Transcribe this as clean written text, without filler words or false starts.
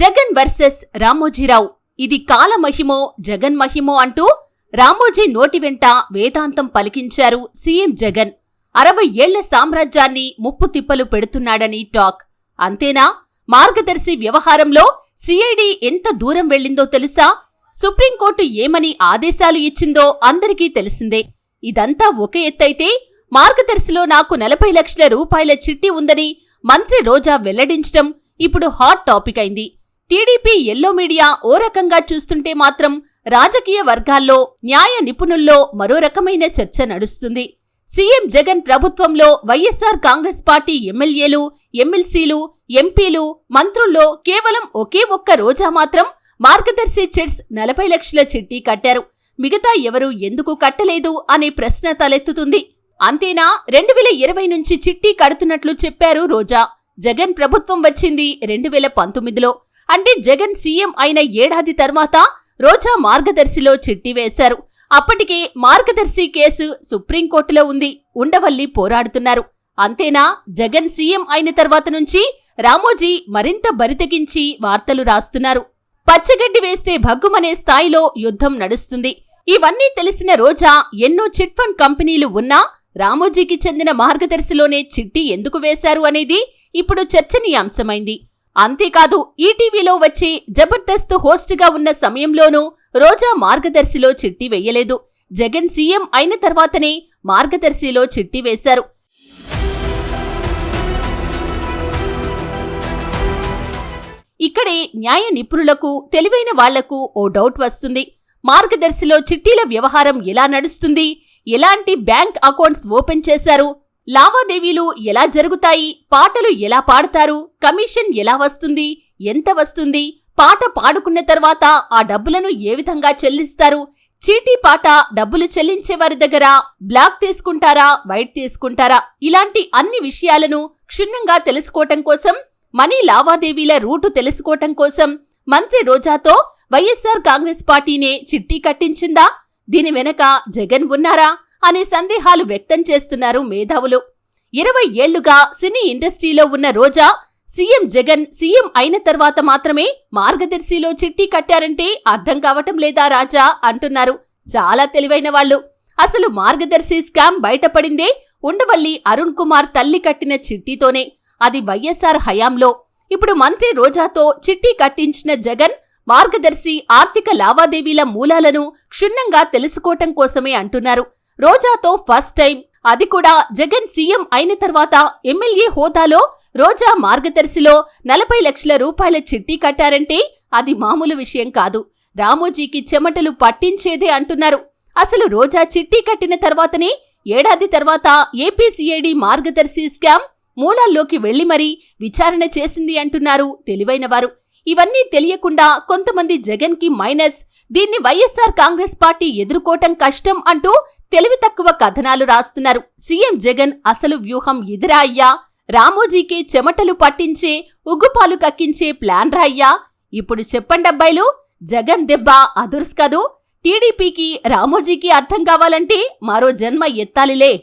Jagan versus Ramoji Rao, ఇది కాలమహిమో జగన్మహిమో అంటూ రామోజీ నోటి వెంట వేదాంతం పలికించారు సీఎం జగన్. 60 ఏళ్ల సామ్రాజ్యాన్ని ముప్పు తిప్పలు పెడుతున్నాడని టాక్. అంతేనా? మార్గదర్శి వ్యవహారంలో సిఐడి ఎంత దూరం వెళ్లిందో తెలుసా? సుప్రీంకోర్టు ఏమని ఆదేశాలు ఇచ్చిందో అందరికీ తెలిసిందే. ఇదంతా ఒక ఎత్తైతే, మార్గదర్శిలో నాకు 40 లక్షల రూపాయల చిట్టి ఉందని మంత్రి రోజా వెల్లడించడం ఇప్పుడు హాట్ టాపిక్ అయింది. టీడీపీ ఎల్లో మీడియా ఓ రకంగా చూస్తుంటే మాత్రం రాజకీయ వర్గాల్లో, న్యాయ నిపుణుల్లో మరో రకమైన చర్చ నడుస్తుంది. సీఎం జగన్ ప్రభుత్వంలో వైఎస్సార్ కాంగ్రెస్ పార్టీ ఎమ్మెల్యేలు, ఎమ్మెల్సీలు, ఎంపీలు, మంత్రుల్లో కేవలం ఒకే ఒక్క రోజా మాత్రం మార్గదర్శి చిట్స్ 40 లక్షల చిట్టి కట్టారు. మిగతా ఎవరూ ఎందుకు కట్టలేదు అనే ప్రశ్న తలెత్తుతుంది. అంతేనా? 2020 నుంచి చిట్టి కడుతున్నట్లు చెప్పారు రోజా. జగన్ ప్రభుత్వం వచ్చింది 2019లో. అంటే జగన్ సీఎం అయిన ఏడాది తర్వాత రోజా మార్గదర్శిలో చిట్టి వేశారు. అప్పటికే మార్గదర్శి కేసు సుప్రీంకోర్టులో ఉంది. ఉండవల్లి పోరాడుతున్నారు. అంతేనా? జగన్ సీఎం అయిన తర్వాత నుంచి రామోజీ మరింత బరితెగించి వార్తలు రాస్తున్నారు. పచ్చగడ్డి వేస్తే భగ్గుమనే స్థాయిలో యుద్ధం నడుస్తుంది. ఇవన్నీ తెలిసిన రోజా ఎన్నో చిట్ ఫండ్ కంపెనీలు ఉన్నా రామోజీకి చెందిన మార్గదర్శిలోనే చిట్టి ఎందుకు వేశారు అనేది ఇప్పుడు చర్చనీయాంశమైంది. అంతేకాదు, ఈటీవీలో వచ్చి జబర్దస్త్ హోస్ట్గా ఉన్న సమయంలోనూ రోజా మార్గదర్శిలో చిట్టి వెయ్యలేదు. జగన్ సీఎం అయిన తర్వాతనే మార్గదర్శిలో చిట్టి వేశారు. ఇక్కడే న్యాయ నిపుణులకు, తెలివైన వాళ్లకు ఓ డౌట్ వస్తుంది. మార్గదర్శిలో చిట్టీల వ్యవహారం ఎలా నడుస్తుంది? ఎలాంటి బ్యాంక్ అకౌంట్స్ ఓపెన్ చేశారు? లావాదేవీలు ఎలా జరుగుతాయి? పాటలు ఎలా పాడతారు? కమిషన్ ఎలా వస్తుంది? ఎంత వస్తుంది? పాట పాడుకున్న తర్వాత ఆ డబ్బులను ఏ విధంగా చెల్లిస్తారు? చీటీ పాట డబ్బులు చెల్లించేవారి దగ్గర బ్లాక్ తీసుకుంటారా, వైట్ తీసుకుంటారా? ఇలాంటి అన్ని విషయాలను క్షుణ్ణంగా తెలుసుకోవటం కోసం, మనీ లావాదేవీల రూటు తెలుసుకోవటం కోసం మంత్రి రోజాతో వైఎస్సార్ కాంగ్రెస్ పార్టీనే చిట్టి కట్టించిందా? దీని వెనక జగన్ ఉన్నారా అనే సందేహాలు వ్యక్తం చేస్తున్నారు మేధావులు. 20 ఏళ్లుగా సినీ ఇండస్ట్రీలో ఉన్న రోజా సీఎం జగన్ సీఎం అయిన తర్వాత మాత్రమే మార్గదర్శిలో చిట్టి కట్టారంటే అర్థం కావటం లేదా రాజా అంటున్నారు చాలా తెలివైన వాళ్లు. అసలు మార్గదర్శి స్కామ్ బయటపడిందే ఉండవల్లి అరుణ్ కుమార్ తల్లి కట్టిన చిట్టితోనే. అది వైఎస్సార్ హయాంలో. ఇప్పుడు మంత్రి రోజాతో చిట్టి కట్టించిన జగన్ మార్గదర్శి ఆర్థిక లావాదేవీల మూలాలను క్షుణ్ణంగా తెలుసుకోవటం కోసమే అంటున్నారు. రోజాతో ఫస్ట్ టైం, అది కూడా జగన్ సీఎం అయిన తర్వాత ఎమ్మెల్యే హోదాలో రోజా మార్గదర్శిలో 40 లక్షల రూపాయల చిట్టి కట్టారంటే అది మామూలు విషయం కాదు. రామోజీకి చెమటలు పట్టించేదే అంటున్నారు. అసలు రోజా చిట్టి కట్టిన తర్వాతనే ఏడాది తర్వాత ఏపీ సిఐడి మార్గదర్శి స్కామ్ మూలాల్లోకి వెళ్లి మరీ విచారణ చేసింది అంటున్నారు తెలివైనవారు. ఇవన్నీ తెలియకుండా కొంతమంది జగన్ కి మైనస్, దీన్ని వైఎస్సార్ కాంగ్రెస్ పార్టీ ఎదుర్కోవటం కష్టం అంటూ తెలివి తక్కువ కథనాలు రాస్తున్నారు. సీఎం జగన్ అసలు వ్యూహం ఇదిరా అయ్యా? రామోజీకే చెమటలు పట్టించే, ఉగ్గుపాలు కక్కించే ప్లాన్ రా అయ్యా? ఇప్పుడు చెప్పండబ్బాయిలు, జగన్ దెబ్బ అదుర్స్ కదూ. టీడీపీకి, రామోజీకి అర్థం కావాలంటే మరో జన్మ ఎత్తాలిలే.